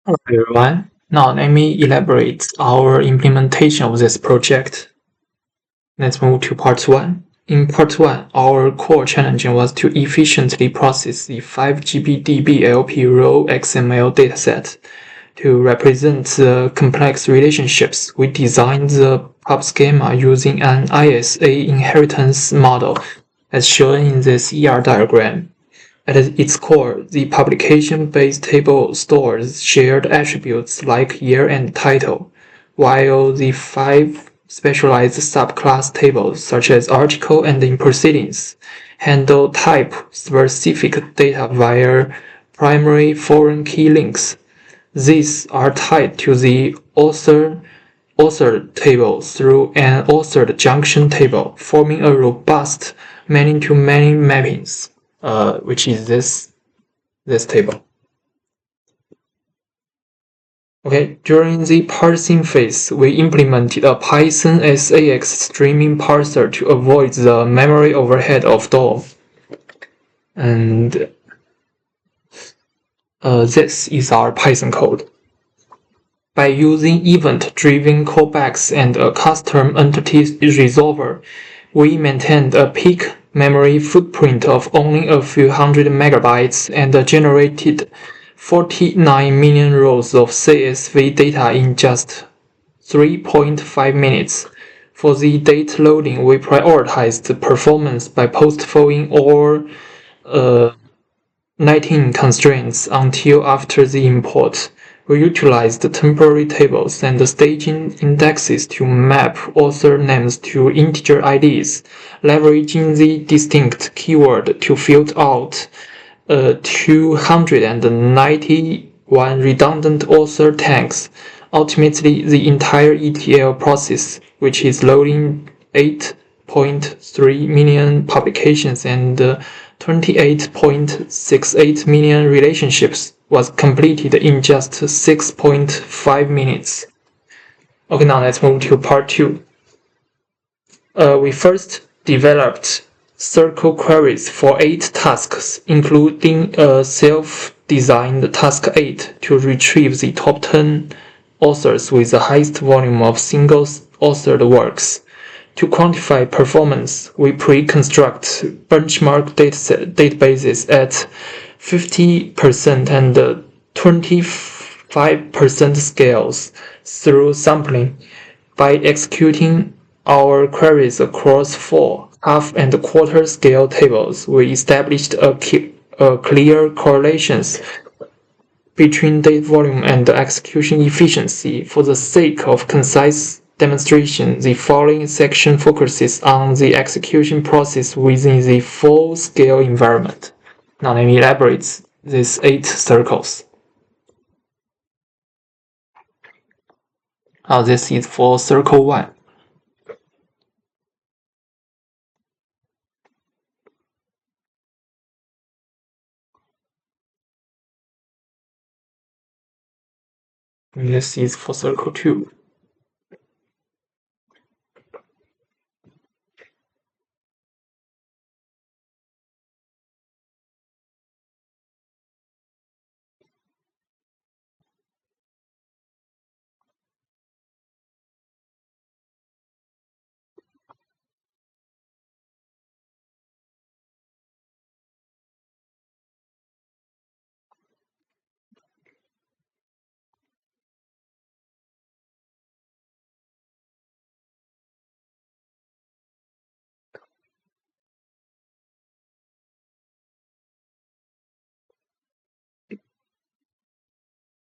Hello everyone. Now let me elaborate our implementation of this project. Let's move to part 1. In part 1, our core challenge was to efficiently process the 5GB DBLP raw XML dataset. To represent the complex relationships, we designed the pub schema using an ISA inheritance model, as shown in this ER diagram. At its core, the publication-based table stores shared attributes like year and title, while the 5 specialized subclass tables, such as article and in proceedings, handle type-specific data via primary foreign key links. These are tied to the author table through an authored junction table, forming a robust many-to-many mappings, which is this table. Okay, during the parsing phase, we implemented a Python SAX streaming parser to avoid the memory overhead of DOM. And this is our Python code. By using event-driven callbacks and a custom entity resolver, we maintained a peak memory footprint of only a few hundred megabytes and generated 49 million rows of CSV data in just 3.5 minutes. For the date loading, we prioritized performance by postponing all 19 constraints until after the import. We utilized temporary tables and staging indexes to map author names to integer IDs, leveraging the distinct keyword to filter out 291 redundant author tags. Ultimately, the entire ETL process, which is loading 8.3 million publications and 28.68 million relationships, was completed in just 6.5 minutes. Okay, now let's move to part 2. We first developed circle queries for 8 tasks, including a self-designed task 8 to retrieve the top 10 authors with the highest volume of single-authored works. To quantify performance, we pre-construct benchmark databases at 50% and 25% scales through sampling. By executing our queries across 4 half and quarter scale tables, we established a clear correlations between data volume and execution efficiency. For the sake of concise demonstration, the following section focuses on the execution process within the full-scale environment. Now let me elaborate these 8 circles. Now this is for circle 1. This is for circle 2.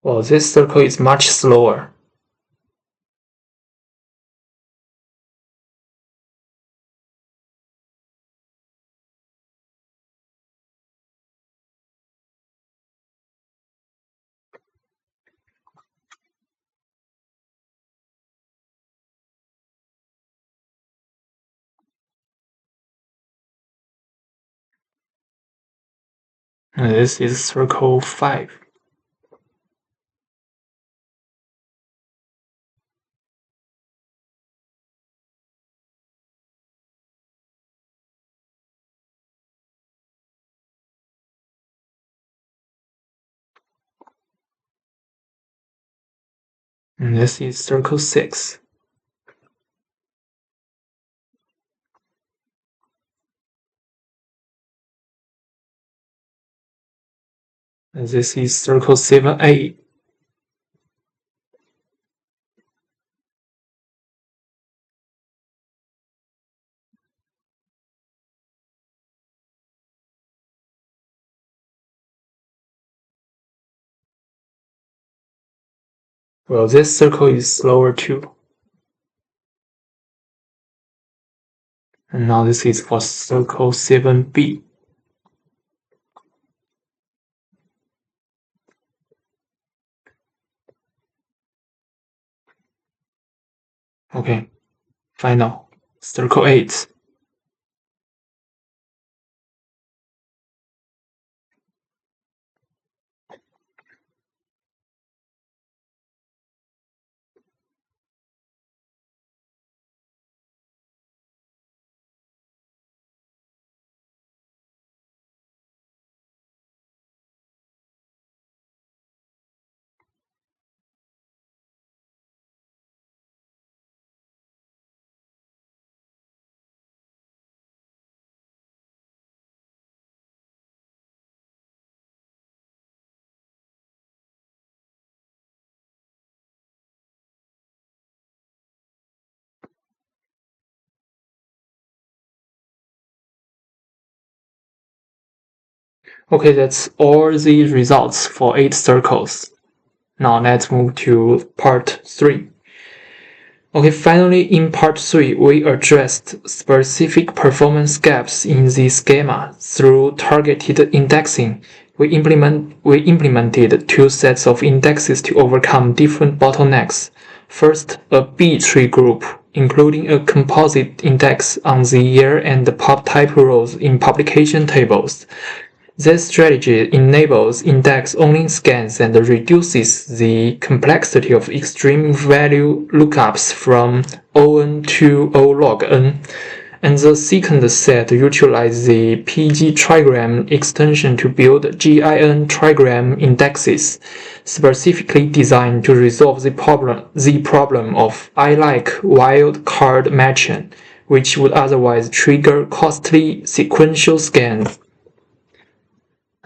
Well, this circle is much slower. And this is circle 5. And this is circle 6. And this is circle 7A. Well, this circle is slower too. And now this is for circle 7B. Okay, final. Circle 8. Okay, that's all the results for 8 circles. Now let's move to part 3. Okay, finally in part 3, we addressed specific performance gaps in the schema through targeted indexing. We implemented 2 sets of indexes to overcome different bottlenecks. First, a B-tree group, including a composite index on the year and the pub type rows in publication tables. This strategy enables index-only scans and reduces the complexity of extreme value lookups from ON to O log N. And the second set utilizes the PG trigram extension to build GIN trigram indexes, specifically designed to resolve the problem of I-like wildcard matching, which would otherwise trigger costly sequential scans.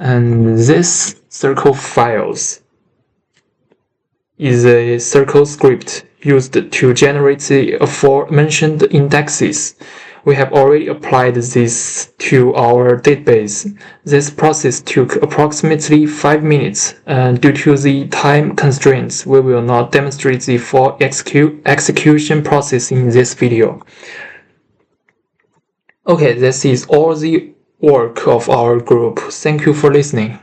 And this circle files is a circle script used to generate the aforementioned indexes. We have already applied this to our database. This process took approximately 5 minutes, and due to the time constraints, we will not demonstrate the full execution process in this video. Okay, this is all the work of our group. Thank you for listening.